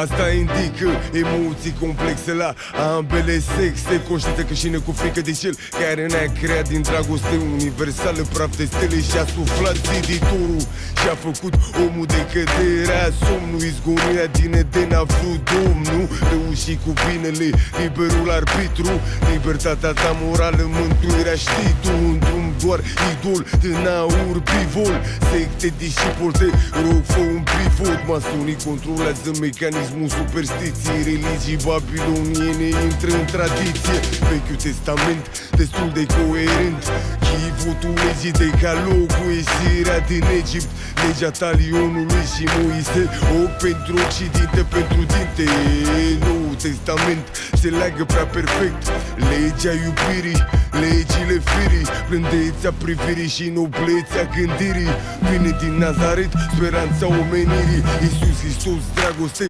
Asta indică emoții complexe la ambele sexe. Conștiință că și cu frică de cel care ne-a creat din dragoste universală, praf de stele și-a suflat ziditorul și-a făcut omul de căderea somnului, izgonirea din Eden a vrut Domnul. Reuși cu binele, liberul arbitru, libertatea ta morală, mântuirea știi tu. Un drum doar idol, din aur pivol, secte discipol, te rog fă un pivot. Masonii controlează mecanismul superstiției, religii babiloniene intră în tradiție. Vechiul Testament destul de coerent, chivotul legii de calogul, ieșirea din Egipt, legea talionului și Moise, ochi pentru ochi și dinte pentru dinte. Noul Testament se leagă prea perfect, legea iubirii, legile firii, blândețea privirii și noblețea gândirii. Vine din Nazaret, speranța omenirii, Iisus Hristos, dragoste.